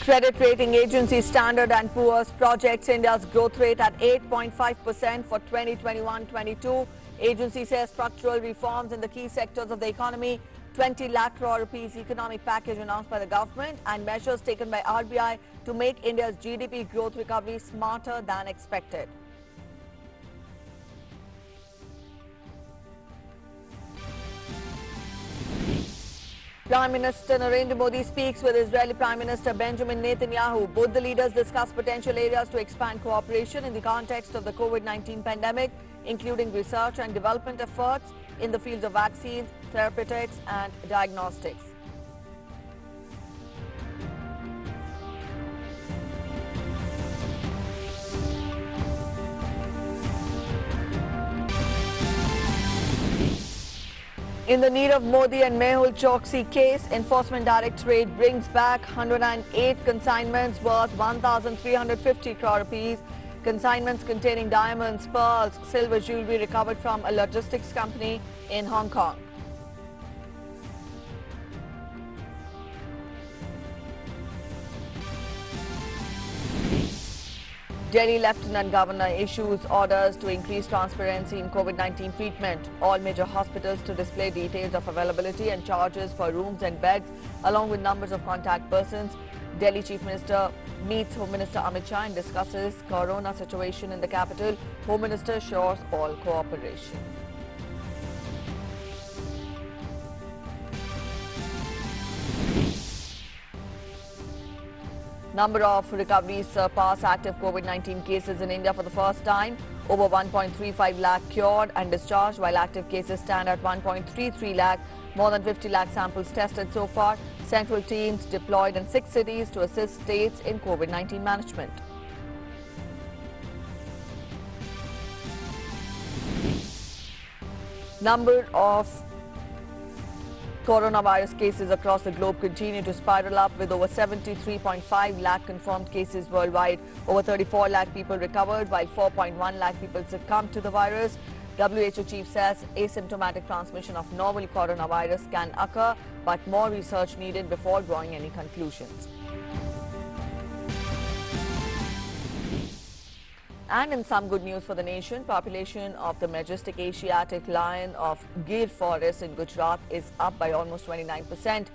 Credit rating agency Standard & Poor's projects India's growth rate at 8.5% for 2021-22. Agency says structural reforms in the key sectors of the economy, 20 lakh crore rupees economic package announced by the government, and measures taken by RBI to make India's GDP growth recovery smarter than expected. Prime Minister Narendra Modi speaks with Israeli Prime Minister Benjamin Netanyahu. Both the leaders discuss potential areas to expand cooperation in the context of the COVID-19 pandemic, including research and development efforts in the fields of vaccines, therapeutics and diagnostics. In the Nirav Modi and Mehul Choksi case, Enforcement Directorate brings back 108 consignments worth 1,350 crore rupees. Consignments containing diamonds, pearls, silver jewellery recovered from a logistics company in Hong Kong. Delhi Lieutenant Governor issues orders to increase transparency in COVID-19 treatment. All major hospitals to display details of availability and charges for rooms and beds, along with numbers of contact persons. Delhi Chief Minister meets Home Minister Amit Shah and discusses corona situation in the capital. Home Minister assures all cooperation. Number of recoveries surpass active COVID-19 cases in India for the first time. Over 1.35 lakh cured and discharged, while active cases stand at 1.33 lakh. More than 50 lakh samples tested so far. Central teams deployed in 6 cities to assist states in COVID-19 management. Number of coronavirus cases across the globe continue to spiral up, with over 73.5 lakh confirmed cases worldwide. Over 34 lakh people recovered, while 4.1 lakh people succumbed to the virus. WHO chief says asymptomatic transmission of novel coronavirus can occur, but more research needed before drawing any conclusions. And in some good news for the nation, population of the majestic Asiatic lion of Gir forest in Gujarat is up by almost 29%.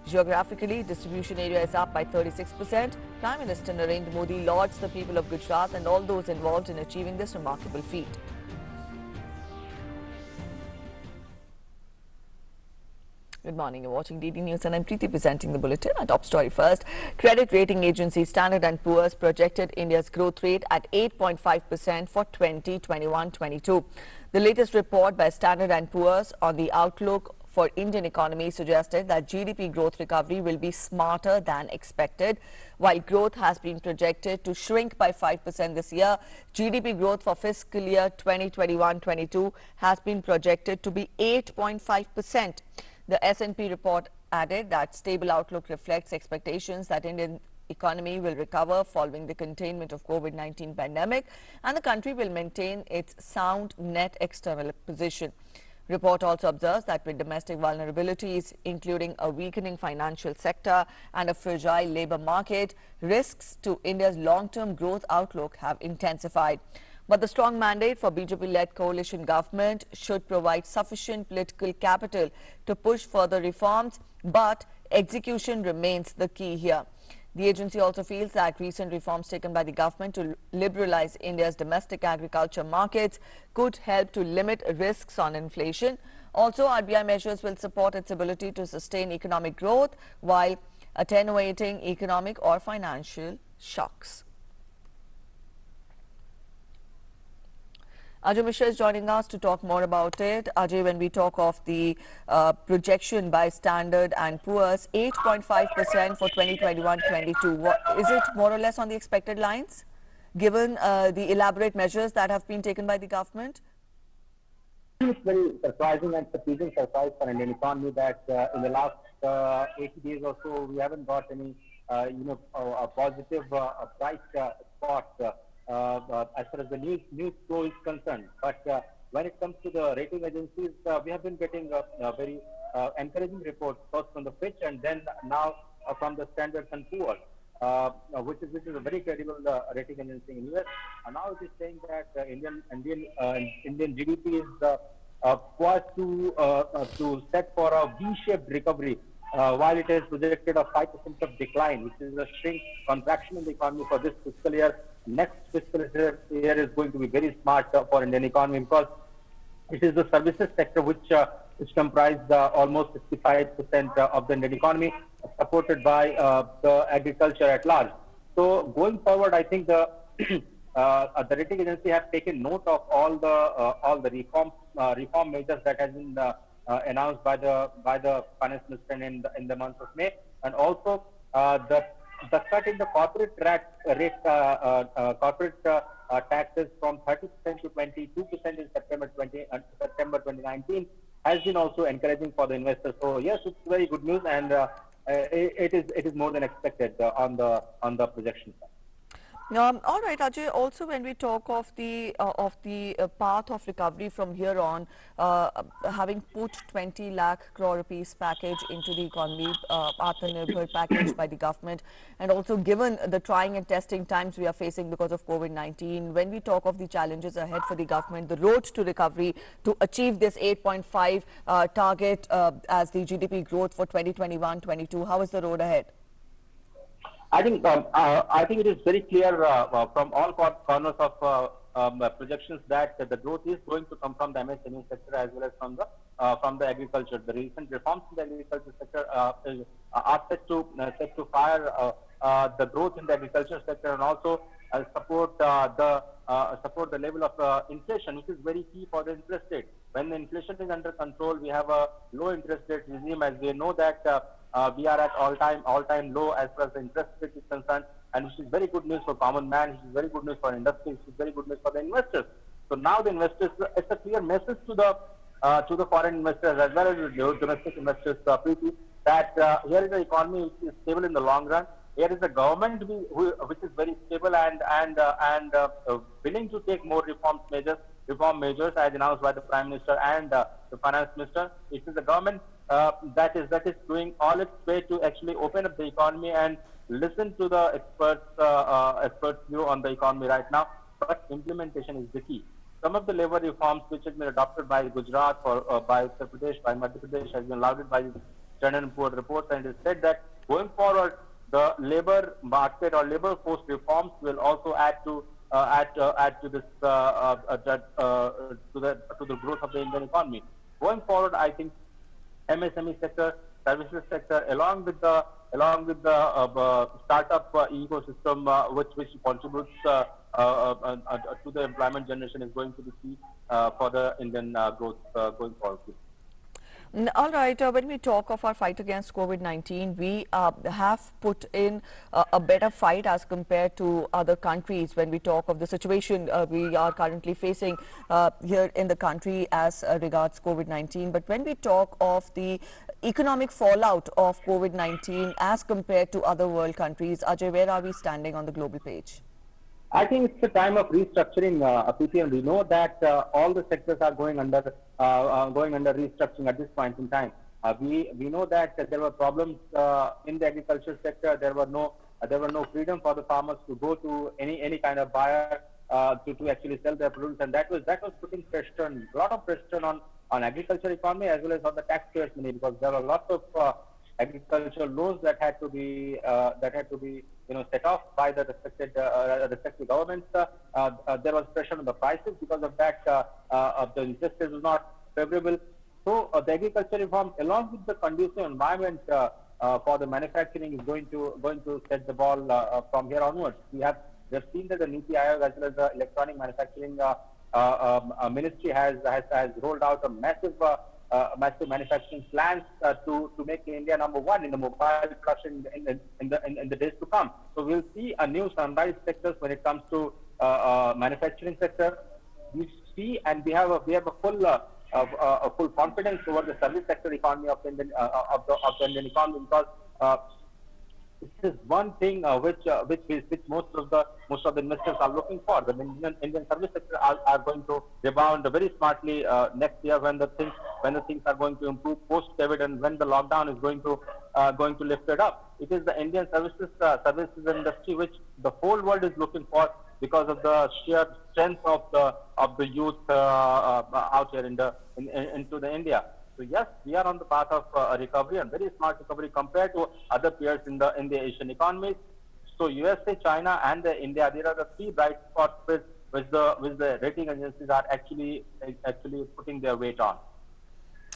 Geographically, distribution area is up by 36%. Prime Minister Narendra Modi lauds the people of Gujarat and all those involved in achieving this remarkable feat. Good morning, you're watching DD News and I'm Preeti presenting the bulletin. Our top story first. Credit rating agency Standard & Poor's projected India's growth rate at 8.5% for 2021-22. The latest report by Standard & Poor's on the outlook for Indian economy suggested that GDP growth recovery will be smarter than expected. While growth has been projected to shrink by 5% this year, GDP growth for fiscal year 2021-22 has been projected to be 8.5%. The S&P report added that stable outlook reflects expectations that Indian economy will recover following the containment of COVID-19 pandemic and the country will maintain its sound net external position. Report also observes that with domestic vulnerabilities, including a weakening financial sector and a fragile labor market, risks to India's long-term growth outlook have intensified. But the strong mandate for BJP-led coalition government should provide sufficient political capital to push further reforms, but execution remains the key here. The agency also feels that recent reforms taken by the government to liberalize India's domestic agriculture markets could help to limit risks on inflation. Also, RBI measures will support its ability to sustain economic growth while attenuating economic or financial shocks. Ajay Mishra is joining us to talk more about it. Ajay, when we talk of the projection by Standard & Poor's, 8.5% for 2021-22, is it more or less on the expected lines, given the elaborate measures that have been taken by the government? It's very surprising and surprising surprise for Indian economy that in the last 80 days or so, we haven't got any, a positive price spot. As far as the news flow is concerned. But when it comes to the rating agencies, we have been getting very encouraging reports, first from the Fitch and then now from the Standard & Poor's. which is a very credible rating agency in US. And now it is saying that Indian GDP is poised to set for a V-shaped recovery, while it has projected a 5% of decline, which is a shrink contraction in the economy for this fiscal year. Next fiscal year is going to be very smart for Indian economy, because it is the services sector which comprised almost 65% of the Indian economy, supported by the agriculture at large. So going forward, I think the rating agency has taken note of all the reform measures that has been announced by the finance minister in the month of May, and also the cut in the corporate corporate taxes from 30% to 22% in September 2019 has been also encouraging for the investors. So yes, it's very good news, and it is more than expected on the projection side. All right, Ajay. Also, when we talk of the path of recovery from here on, having put 20 lakh crore rupees package into the economy, Atmanirbhar package by the government, and also given the trying and testing times we are facing because of COVID-19, when we talk of the challenges ahead for the government, the road to recovery to achieve this 8.5 target as the GDP growth for 2021-22, how is the road ahead? I think it is very clear from all corners of projections that the growth is going to come from the MSME sector as well as from the agriculture. The recent reforms in the agriculture sector are set to fire the growth in the agriculture sector, and also support the level of inflation, which is very key for the interest rate. When the inflation is under control, we have a low interest rate regime, as we know that we are at all-time low as far as the interest rate is concerned, and which is very good news for common man, which is very good news for industry, which is very good news for the investors. So now the investors, it's a clear message to the foreign investors as well as the domestic investors, Preeti, that here is an economy which is stable in the long run. Here is a government which is very stable and willing to take more reform measures as announced by the Prime Minister and the Finance Minister. It is a government that is doing all its way to actually open up the economy and listen to the experts' view on the economy right now. But implementation is the key. Some of the labor reforms which have been adopted by Gujarat or by Uttar Pradesh, by Madhya Pradesh, has been lauded by the Standard & Poor's reports, and it is said that going forward, the labor market or labor force reforms will also add to this to the growth of the Indian economy. Going forward, I think MSME sector, services sector, along with the startup ecosystem, which contributes to the employment generation, is going to be key for the Indian growth going forward. All right, when we talk of our fight against COVID-19, we have put in a better fight as compared to other countries when we talk of the situation we are currently facing here in the country as regards COVID-19. But when we talk of the economic fallout of COVID-19 as compared to other world countries, Ajay, where are we standing on the global page? I think it's a time of restructuring, Preeti, and we know that all the sectors are going under restructuring at this point in time. We know that there were problems in the agriculture sector. There were no freedom for the farmers to go to any kind of buyer to actually sell their produce, and that was putting a lot of pressure on agriculture economy as well as on the taxpayers' money, because there were lots of agricultural loans that had to be set off by the respective governments. There was pressure on the prices because of that. The interest rate was not favorable. So the agriculture reform, along with the conducive environment for the manufacturing, is going to set the ball from here onwards. We have seen that the Niti Aayog as well as the Electronic Manufacturing Ministry has rolled out a massive manufacturing plans to make India #1 in the mobile production in the days to come. So we'll see a new sunrise sectors when it comes to manufacturing sector. We see and we have a full confidence over the service sector economy of the Indian economy, because this is one thing which most of the investors are looking for. The Indian service sector are going to rebound very smartly next year when the things when the things are going to improve post-COVID and when the lockdown is going to lift it up. It is the Indian services industry which the whole world is looking for because of the sheer strength of the youth out here into the India. So yes, we are on the path of a recovery and very smart recovery compared to other peers in the Asian economies. So USA, China, and India, there are the three bright spots which the rating agencies are actually putting their weight on.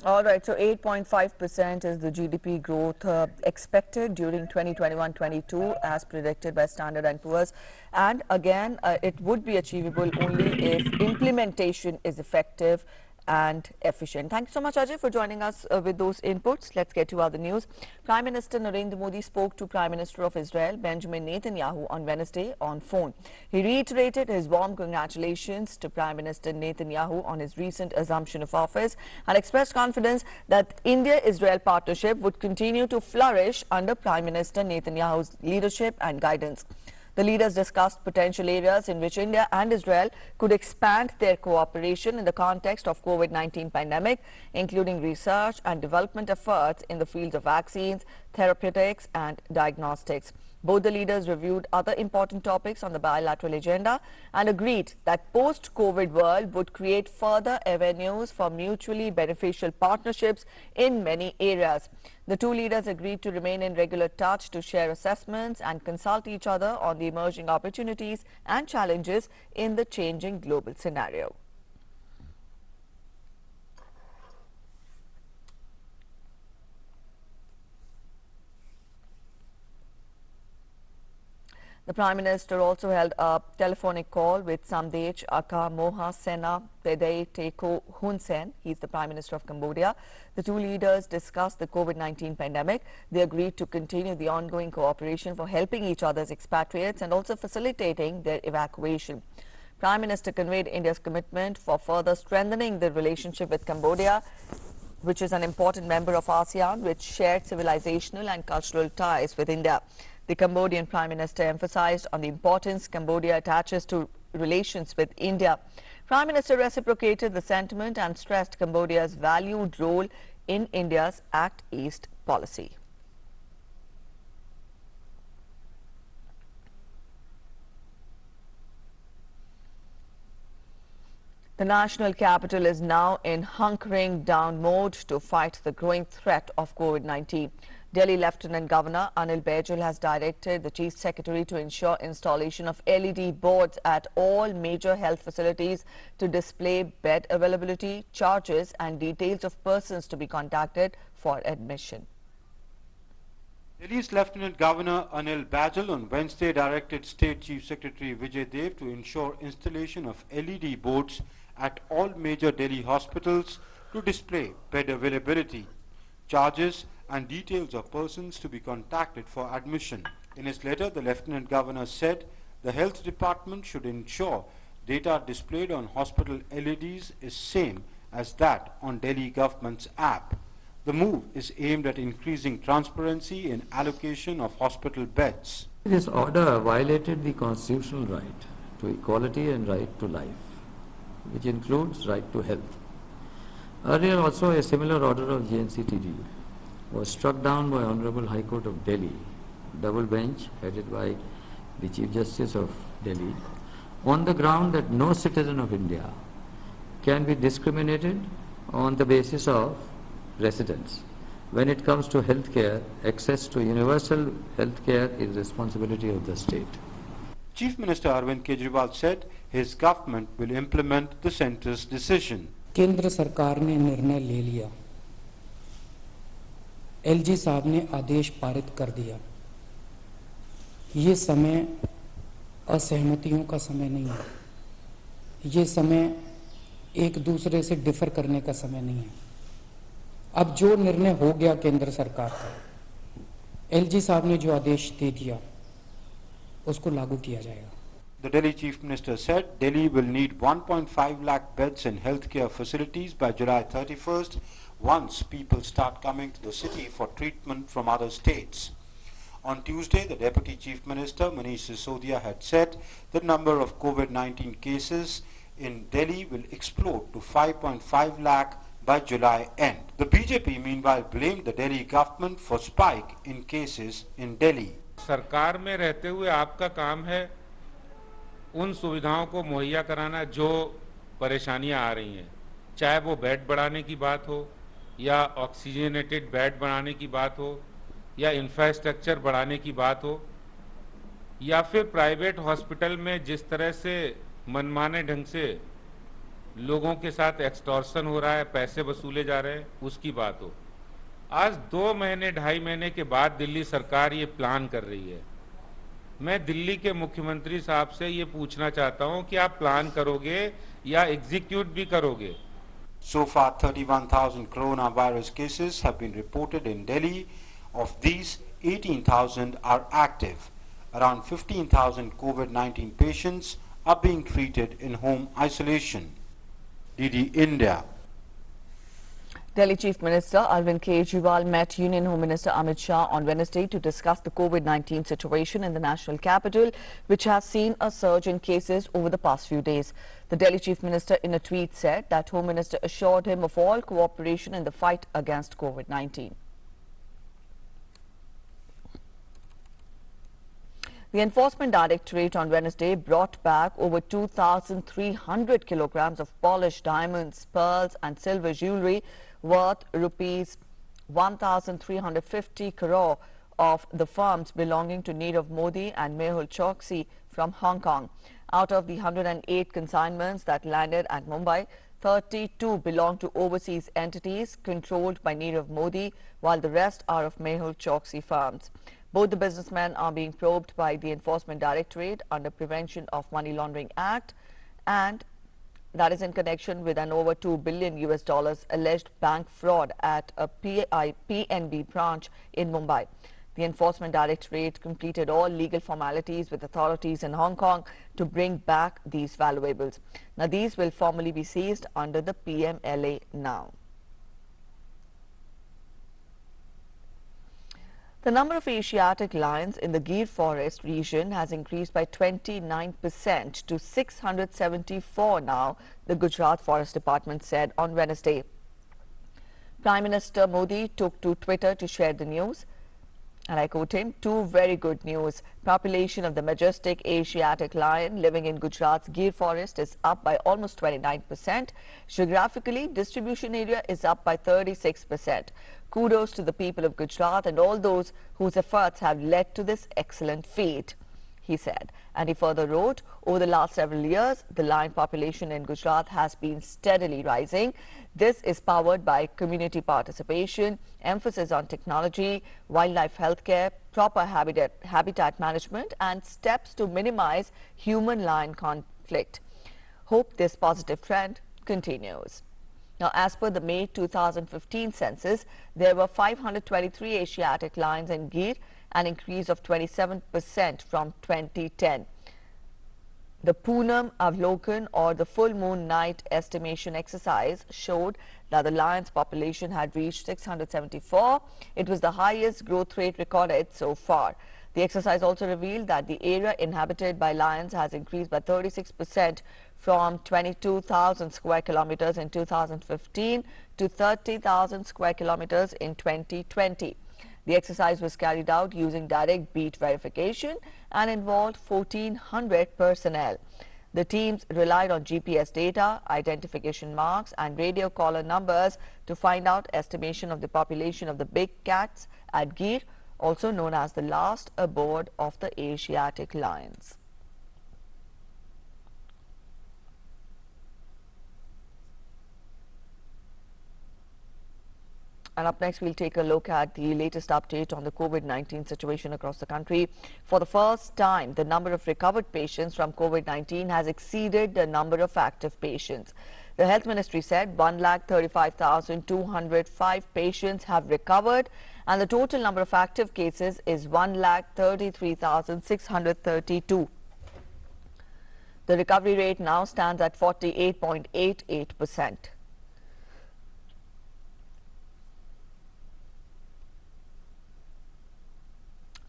All right, so 8.5% is the GDP growth expected during 2021-22 as predicted by Standard & Poor's. And again, it would be achievable only if implementation is effective and efficient. Thank you so much, Ajay, for joining us with those inputs. Let's get to other news. Prime Minister Narendra Modi spoke to Prime Minister of Israel, Benjamin Netanyahu, on Wednesday on phone. He reiterated his warm congratulations to Prime Minister Netanyahu on his recent assumption of office and expressed confidence that India-Israel partnership would continue to flourish under Prime Minister Netanyahu's leadership and guidance. The leaders discussed potential areas in which India and Israel could expand their cooperation in the context of COVID-19 pandemic, including research and development efforts in the fields of vaccines, therapeutics and diagnostics. Both the leaders reviewed other important topics on the bilateral agenda and agreed that post-COVID world would create further avenues for mutually beneficial partnerships in many areas. The two leaders agreed to remain in regular touch to share assessments and consult each other on the emerging opportunities and challenges in the changing global scenario. The Prime Minister also held a telephonic call with Samdech Aka Moha Sena Pedei Teko Hun Sen. He's the Prime Minister of Cambodia. The two leaders discussed the COVID-19 pandemic. They agreed to continue the ongoing cooperation for helping each other's expatriates and also facilitating their evacuation. Prime Minister conveyed India's commitment for further strengthening the relationship with Cambodia, which is an important member of ASEAN with shared civilizational and cultural ties with India. The Cambodian Prime Minister emphasized on the importance Cambodia attaches to relations with India. Prime Minister reciprocated the sentiment and stressed Cambodia's valued role in India's Act East policy. The national capital is now in hunkering down mode to fight the growing threat of COVID-19. Delhi Lieutenant Governor Anil Baijal has directed the Chief Secretary to ensure installation of LED boards at all major health facilities to display bed availability, charges and details of persons to be contacted for admission. Delhi's Lieutenant Governor Anil Baijal on Wednesday directed State Chief Secretary Vijay Dev to ensure installation of LED boards at all major Delhi hospitals to display bed availability, charges and details of persons to be contacted for admission. In his letter, the Lieutenant Governor said the Health Department should ensure data displayed on hospital LEDs is same as that on Delhi government's app. The move is aimed at increasing transparency in allocation of hospital beds. This order violated the constitutional right to equality and right to life, which includes right to health. Earlier also a similar order of JNCTD was struck down by Honorable High Court of Delhi, double bench headed by the Chief Justice of Delhi, on the ground that no citizen of India can be discriminated on the basis of residence. When it comes to health care, access to universal health care is responsibility of the state. Chief Minister Arvind Kejriwal said his government will implement the centre's decision. केंद्र सरकार ने निर्णय ले लिया, LG साहब ने आदेश पारित कर दिया। ये समय असहमतियों का समय नहीं है, ये समय एक दूसरे से डिफर करने का समय नहीं है। अब जो निर्णय हो गया केंद्र सरकार का, एलजी साहब ने जो आदेश दे दिया उसको लागू किया जाएगा। The Delhi Chief Minister said Delhi will need 1.5 lakh beds in healthcare facilities by July 31st once people start coming to the city for treatment from other states. On Tuesday, the Deputy Chief Minister Manish Sisodia had said the number of COVID-19 cases in Delhi will explode to 5.5 lakh by July end. The BJP meanwhile blamed the Delhi government for spike in cases in Delhi. सरकार में रहते हुए आपका काम है उन सुविधाओं को मुहैया कराना जो परेशानियां आ रही हैं, चाहे वो बेड बढ़ाने की बात हो या ऑक्सीजनेटेड बेड बढ़ाने की बात हो या इंफ्रास्ट्रक्चर बढ़ाने की बात हो या फिर प्राइवेट हॉस्पिटल में जिस तरह से मनमाने ढंग से लोगों के साथ एक्सटॉर्शन हो रहा है, पैसे वसूले जा रहे हैं, उसकी बात हो। आज 2 महीने 2.5 महीने के बाद दिल्ली सरकार ये प्लान कर रही है। मैं दिल्ली के मुख्यमंत्री साहब से ये पूछना चाहता हूं कि आप प्लान करोगे या एग्जीक्यूट भी करोगे। So far 31,000 coronavirus cases have been reported in Delhi. Of these, 18,000 are active. Around 15,000 COVID-19 patients are being treated in home isolation. DD India. Delhi Chief Minister Arvind Kejriwal met Union Home Minister Amit Shah on Wednesday to discuss the COVID-19 situation in the national capital, which has seen a surge in cases over the past few days. The Delhi Chief Minister in a tweet said that Home Minister assured him of all cooperation in the fight against COVID-19. The Enforcement Directorate on Wednesday brought back over 2,300 kilograms of polished diamonds, pearls and silver jewellery worth rupees 1,350 crore of the firms belonging to Nirav Modi and Mehul Choksi from Hong Kong. Out of the 108 consignments that landed at Mumbai, 32 belong to overseas entities controlled by Nirav Modi, while the rest are of Mehul Choksi firms. Both the businessmen are being probed by the Enforcement Directorate under Prevention of Money Laundering Act, and that is in connection with an over $2 billion alleged bank fraud at a PNB branch in Mumbai. The Enforcement Directorate completed all legal formalities with authorities in Hong Kong to bring back these valuables. Now, these will formally be seized under the PMLA now. The number of Asiatic lions in the Gir forest region has increased by 29% to 674 now, the Gujarat Forest Department said on Wednesday. Prime Minister Modi took to Twitter to share the news. And I quote him, "Two very good news. Population of the majestic Asiatic lion living in Gujarat's Gir forest is up by almost 29%. Geographically, distribution area is up by 36%. Kudos to the people of Gujarat and all those whose efforts have led to this excellent feat," he said. And he further wrote, "Over the last several years, the lion population in Gujarat has been steadily rising. This is powered by community participation, emphasis on technology, wildlife healthcare, proper habitat management, and steps to minimize human-lion conflict. Hope this positive trend continues." Now, as per the May 2015 census, there were 523 Asiatic lions in Gir, an increase of 27% from 2010. The Poonam Avlokan, or the full moon night estimation exercise, showed that the lions' population had reached 674. It was the highest growth rate recorded so far. The exercise also revealed that the area inhabited by lions has increased by 36% from 22,000 square kilometers in 2015 to 30,000 square kilometers in 2020. The exercise was carried out using direct beat verification and involved 1,400 personnel. The teams relied on GPS data, identification marks and radio caller numbers to find out estimation of the population of the big cats at Gir, also known as the last abode of the Asiatic lions. And up next, we'll take a look at the latest update on the COVID-19 situation across the country. For the first time, the number of recovered patients from COVID-19 has exceeded the number of active patients. The Health Ministry said 1,35,205 patients have recovered, and the total number of active cases is 1,33,632. The recovery rate now stands at 48.88%.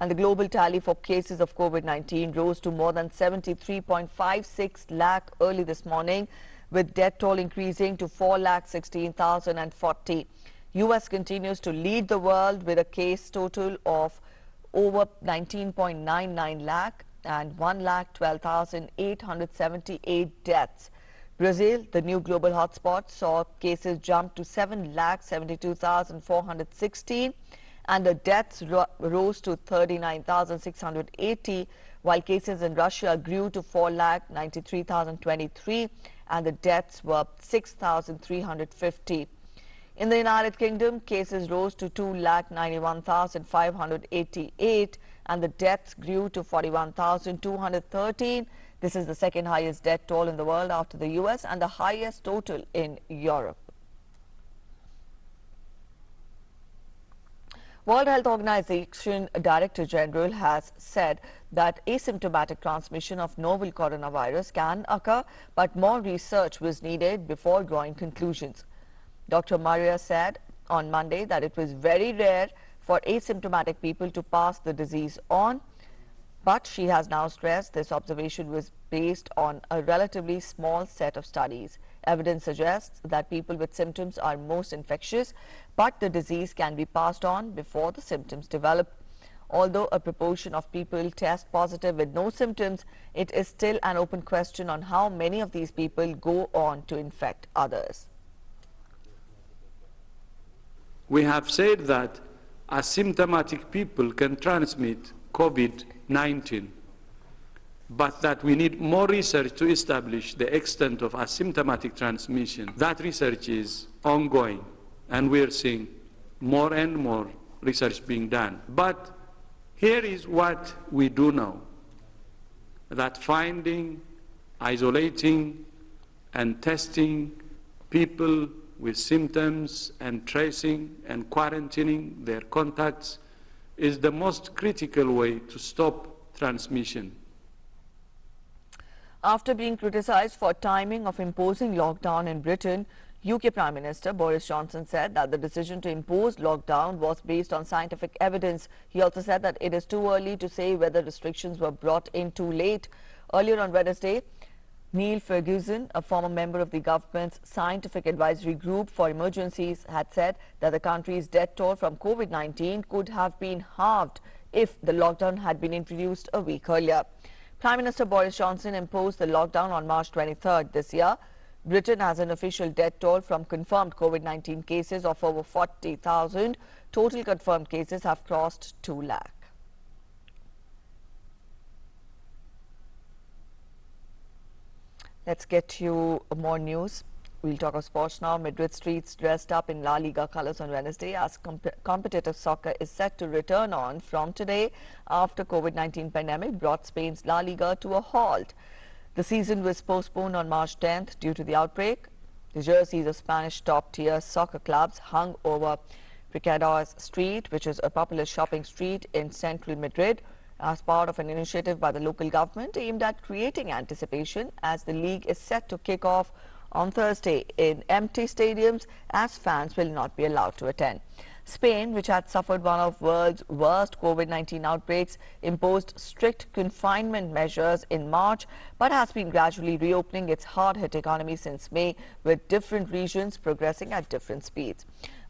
And the global tally for cases of COVID-19 rose to more than 73.56 lakh early this morning. with death toll increasing to 4,16,040. US continues to lead the world with a case total of over 19.99 lakh and 1,12,878 deaths. Brazil, the new global hotspot, saw cases jump to 7,72,416 and the deaths rose to 39,680, while cases in Russia grew to 4,93,023 and the deaths were 6,350. In the United Kingdom, cases rose to 2,91,588 and the deaths grew to 41,213. This is the second highest death toll in the world after the US and the highest total in Europe. World Health Organization Director General has said that asymptomatic transmission of novel coronavirus can occur, but more research was needed before drawing conclusions. Dr. Maria said on Monday that it was very rare for asymptomatic people to pass the disease on, but she has now stressed this observation was based on a relatively small set of studies. Evidence suggests that people with symptoms are most infectious, but the disease can be passed on before the symptoms develop. Although a proportion of people test positive with no symptoms, it is still an open question on how many of these people go on to infect others. We have said that asymptomatic people can transmit COVID-19, but that we need more research to establish the extent of asymptomatic transmission. That research is ongoing, and we're seeing more and more research being done. But here is what we do know, that finding, isolating, and testing people with symptoms and tracing and quarantining their contacts is the most critical way to stop transmission. After being criticized for timing of imposing lockdown in Britain, UK Prime Minister Boris Johnson said that the decision to impose lockdown was based on scientific evidence. He also said that it is too early to say whether restrictions were brought in too late. Earlier on Wednesday, Neil Ferguson, a former member of the government's Scientific Advisory Group for Emergencies, had said that the country's death toll from COVID-19 could have been halved if the lockdown had been introduced a week earlier. Prime Minister Boris Johnson imposed the lockdown on March 23rd this year. Britain has an official death toll from confirmed COVID-19 cases of over 40,000. Total confirmed cases have crossed 2 lakh. Let's get you more news. We'll talk of sports now. Madrid streets dressed up in La Liga colours on Wednesday as competitive soccer is set to return on from today after COVID-19 pandemic brought Spain's La Liga to a halt. The season was postponed on March 10th due to the outbreak. The jerseys of Spanish top-tier soccer clubs hung over Picado's Street, which is a popular shopping street in central Madrid, as part of an initiative by the local government aimed at creating anticipation as the league is set to kick off on Thursday in empty stadiums as fans will not be allowed to attend. Spain, which had suffered one of the world's worst COVID-19 outbreaks, imposed strict confinement measures in March, but has been gradually reopening its hard-hit economy since May, with different regions progressing at different speeds.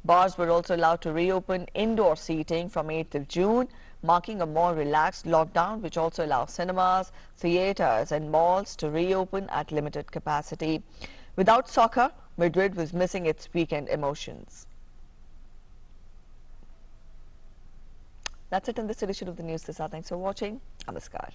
Bars were also allowed to reopen indoor seating from 8th of June, marking a more relaxed lockdown, which also allows cinemas, theatres and malls to reopen at limited capacity. Without soccer, Madrid was missing its weekend emotions. That's it in this edition of the news this hour. Thanks for watching. Namaskar.